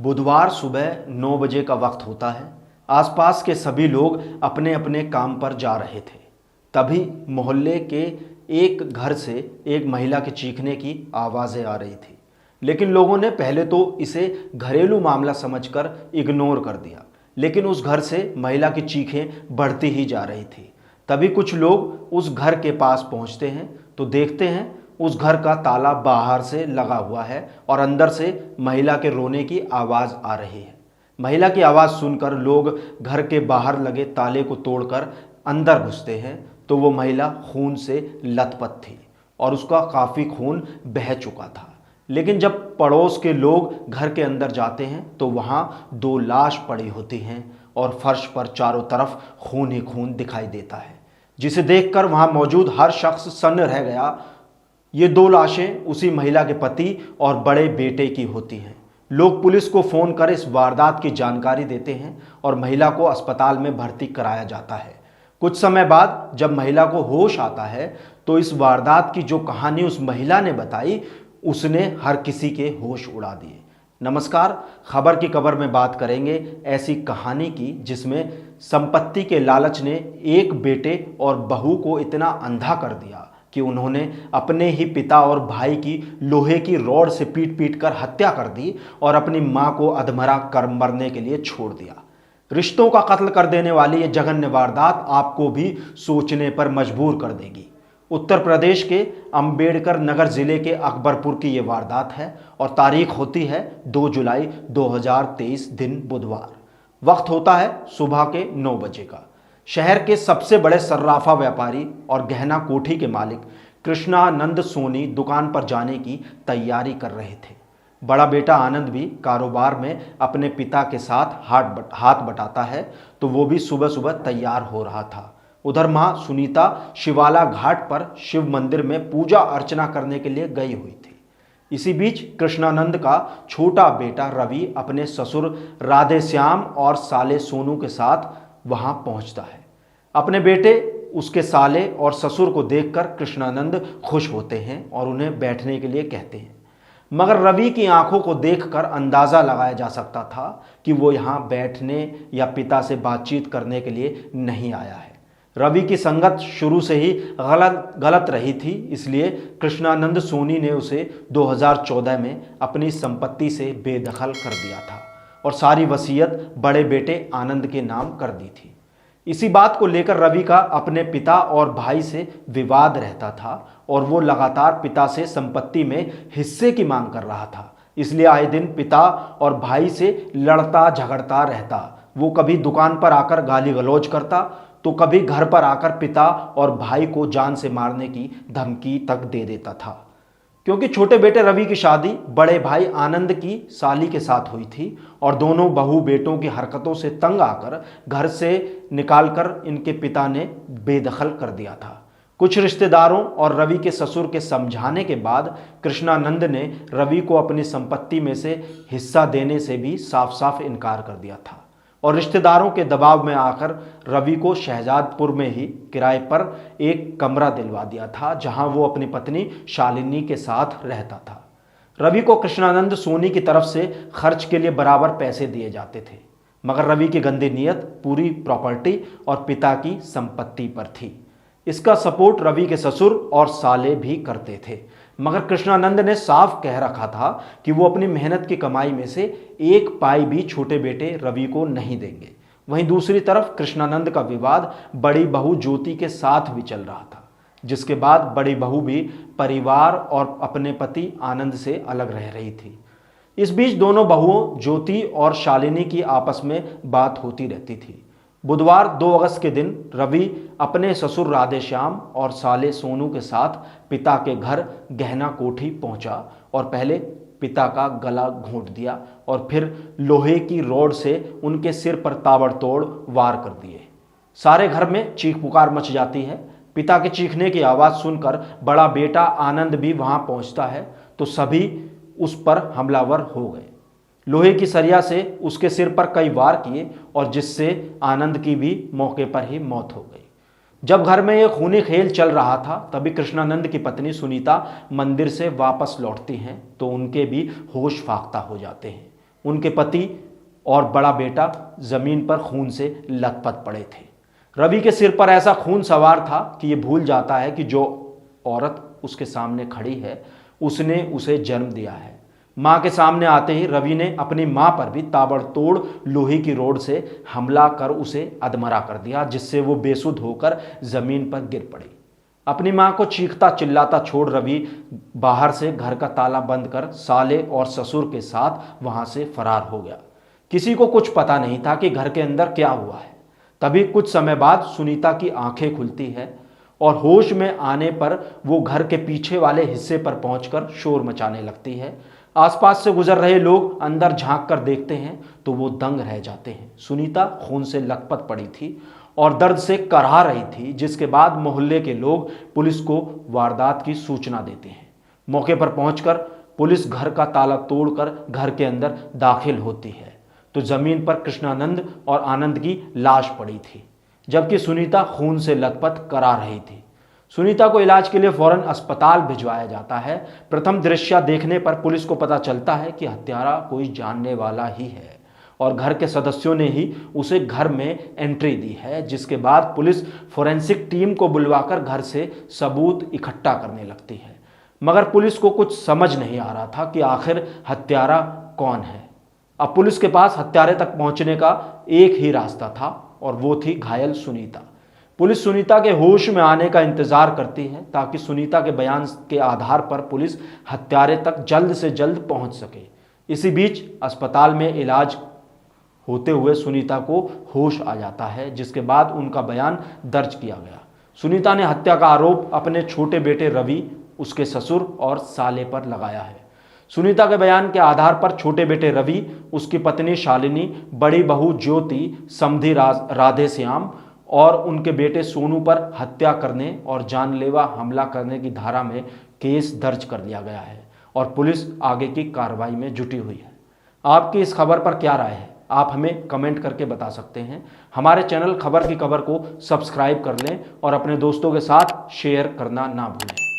बुधवार सुबह 9 बजे का वक्त होता है। आसपास के सभी लोग अपने अपने काम पर जा रहे थे। तभी मोहल्ले के एक घर से एक महिला के चीखने की आवाज़ें आ रही थी, लेकिन लोगों ने पहले तो इसे घरेलू मामला समझकर इग्नोर कर दिया। लेकिन उस घर से महिला की चीखें बढ़ती ही जा रही थी। तभी कुछ लोग उस घर के पास पहुंचते हैं तो देखते हैं उस घर का ताला बाहर से लगा हुआ है और अंदर से महिला के रोने की आवाज़ आ रही है। महिला की आवाज़ सुनकर लोग घर के बाहर लगे ताले को तोड़कर अंदर घुसते हैं तो वो महिला खून से लथपथ थी और उसका काफ़ी खून बह चुका था। लेकिन जब पड़ोस के लोग घर के अंदर जाते हैं तो वहाँ 2 लाश पड़ी होती हैं और फर्श पर चारों तरफ खून ही खून दिखाई देता है, जिसे देखकर वहाँ मौजूद हर शख्स सन्न रह गया। ये 2 लाशें उसी महिला के पति और बड़े बेटे की होती हैं। लोग पुलिस को फ़ोन कर इस वारदात की जानकारी देते हैं और महिला को अस्पताल में भर्ती कराया जाता है। कुछ समय बाद जब महिला को होश आता है तो इस वारदात की जो कहानी उस महिला ने बताई उसने हर किसी के होश उड़ा दिए। नमस्कार, खबर की कबर में बात करेंगे ऐसी कहानी की जिसमें संपत्ति के लालच ने एक बेटे और बहू को इतना अंधा कर दिया कि उन्होंने अपने ही पिता और भाई की लोहे की रॉड से पीट पीट कर हत्या कर दी और अपनी मां को अधमरा कर मरने के लिए छोड़ दिया। रिश्तों का कत्ल कर देने वाली ये जघन्य वारदात आपको भी सोचने पर मजबूर कर देगी। उत्तर प्रदेश के अंबेडकर नगर जिले के अकबरपुर की ये वारदात है और तारीख होती है 2 जुलाई 2023 दिन बुधवार। वक्त होता है सुबह के 9 बजे का। शहर के सबसे बड़े सर्राफा व्यापारी और गहना कोठी के मालिक कृष्णानंद सोनी दुकान पर जाने की तैयारी कर रहे थे। बड़ा बेटा आनंद भी कारोबार में अपने पिता के साथ हाथ बटाता है तो वो भी सुबह सुबह तैयार हो रहा था। उधर माँ सुनीता शिवाला घाट पर शिव मंदिर में पूजा अर्चना करने के लिए गई हुई थी। इसी बीच कृष्णानंद का छोटा बेटा रवि अपने ससुर राधेश्याम और साले सोनू के साथ वहां पहुंचता है। अपने बेटे, उसके साले और ससुर को देखकर कृष्णानंद खुश होते हैं और उन्हें बैठने के लिए कहते हैं, मगर रवि की आंखों को देखकर अंदाज़ा लगाया जा सकता था कि वो यहाँ बैठने या पिता से बातचीत करने के लिए नहीं आया है। रवि की संगत शुरू से ही गलत रही थी, इसलिए कृष्णानंद सोनी ने उसे 2014 में अपनी संपत्ति से बेदखल कर दिया था और सारी वसीयत बड़े बेटे आनंद के नाम कर दी थी। इसी बात को लेकर रवि का अपने पिता और भाई से विवाद रहता था और वो लगातार पिता से संपत्ति में हिस्से की मांग कर रहा था। इसलिए आए दिन पिता और भाई से लड़ता झगड़ता रहता। वो कभी दुकान पर आकर गाली गलौज करता तो कभी घर पर आकर पिता और भाई को जान से मारने की धमकी तक दे देता था। क्योंकि छोटे बेटे रवि की शादी बड़े भाई आनंद की साली के साथ हुई थी और दोनों बहू बेटों की हरकतों से तंग आकर घर से निकालकर इनके पिता ने बेदखल कर दिया था। कुछ रिश्तेदारों और रवि के ससुर के समझाने के बाद कृष्णानंद ने रवि को अपनी संपत्ति में से हिस्सा देने से भी साफ साफ इनकार कर दिया था और रिश्तेदारों के दबाव में आकर रवि को शहजादपुर में ही किराए पर एक कमरा दिलवा दिया था, जहां वो अपनी पत्नी शालिनी के साथ रहता था। रवि को कृष्णानंद सोनी की तरफ से खर्च के लिए बराबर पैसे दिए जाते थे, मगर रवि की गंदी नीयत पूरी प्रॉपर्टी और पिता की संपत्ति पर थी। इसका सपोर्ट रवि के ससुर और साले भी करते थे, मगर कृष्णानंद ने साफ कह रखा था कि वो अपनी मेहनत की कमाई में से 1 पाई भी छोटे बेटे रवि को नहीं देंगे। वहीं दूसरी तरफ कृष्णानंद का विवाद बड़ी बहू ज्योति के साथ भी चल रहा था, जिसके बाद बड़ी बहू भी परिवार और अपने पति आनंद से अलग रह रही थी। इस बीच दोनों बहुओं ज्योति और शालिनी की आपस में बात होती रहती थी। बुधवार 2 अगस्त के दिन रवि अपने ससुर राधेश्याम और साले सोनू के साथ पिता के घर गहना कोठी पहुंचा और पहले पिता का गला घोंट दिया और फिर लोहे की रॉड से उनके सिर पर ताबड़तोड़ वार कर दिए। सारे घर में चीख पुकार मच जाती है। पिता के चीखने की आवाज़ सुनकर बड़ा बेटा आनंद भी वहां पहुंचता है तो सभी उस पर हमलावर हो गए। लोहे की सरिया से उसके सिर पर कई वार किए और जिससे आनंद की भी मौके पर ही मौत हो गई। जब घर में ये खूनी खेल चल रहा था तभी कृष्णानंद की पत्नी सुनीता मंदिर से वापस लौटती हैं तो उनके भी होश फाख्ता हो जाते हैं। उनके पति और बड़ा बेटा जमीन पर खून से लथपथ पड़े थे। रवि के सिर पर ऐसा खून सवार था कि ये भूल जाता है कि जो औरत उसके सामने खड़ी है उसने उसे जन्म दिया है। मां के सामने आते ही रवि ने अपनी मां पर भी ताबड़तोड़ लोहे की रोड से हमला कर उसे अधमरा कर दिया, जिससे वो बेसुध होकर जमीन पर गिर पड़ी। अपनी मां को चीखता चिल्लाता छोड़ रवि बाहर से घर का ताला बंद कर साले और ससुर के साथ वहां से फरार हो गया। किसी को कुछ पता नहीं था कि घर के अंदर क्या हुआ है। तभी कुछ समय बाद सुनीता की आंखें खुलती है और होश में आने पर वो घर के पीछे वाले हिस्से पर पहुंचकर शोर मचाने लगती है। आसपास से गुजर रहे लोग अंदर झांक कर देखते हैं तो वो दंग रह जाते हैं। सुनीता खून से लथपथ पड़ी थी और दर्द से कराह रही थी, जिसके बाद मोहल्ले के लोग पुलिस को वारदात की सूचना देते हैं। मौके पर पहुंचकर पुलिस घर का ताला तोड़कर घर के अंदर दाखिल होती है तो जमीन पर कृष्णानंद और आनंद की लाश पड़ी थी, जबकि सुनीता खून से लथपथ करा रही थी। सुनीता को इलाज के लिए फौरन अस्पताल भिजवाया जाता है। प्रथम दृश्य देखने पर पुलिस को पता चलता है कि हत्यारा कोई जानने वाला ही है और घर के सदस्यों ने ही उसे घर में एंट्री दी है, जिसके बाद पुलिस फोरेंसिक टीम को बुलवाकर घर से सबूत इकट्ठा करने लगती है। मगर पुलिस को कुछ समझ नहीं आ रहा था कि आखिर हत्यारा कौन है। अब पुलिस के पास हत्यारे तक पहुंचने का एक ही रास्ता था और वो थी घायल सुनीता। पुलिस सुनीता के होश में आने का इंतजार करती है ताकि सुनीता के बयान के आधार पर पुलिस हत्यारे तक जल्द से जल्द पहुंच सके। इसी बीच अस्पताल में इलाज होते हुए सुनीता को होश आ जाता है, जिसके बाद उनका बयान दर्ज किया गया। सुनीता ने हत्या का आरोप अपने छोटे बेटे रवि, उसके ससुर और साले पर लगाया है। सुनीता के बयान के आधार पर छोटे बेटे रवि, उसकी पत्नी शालिनी, बड़ी बहू ज्योति, समधी राधेश्याम और उनके बेटे सोनू पर हत्या करने और जानलेवा हमला करने की धारा में केस दर्ज कर लिया गया है और पुलिस आगे की कार्रवाई में जुटी हुई है। आपकी इस खबर पर क्या राय है? आप हमें कमेंट करके बता सकते हैं। हमारे चैनल खबर की खबर को सब्सक्राइब कर लें और अपने दोस्तों के साथ शेयर करना ना भूलें।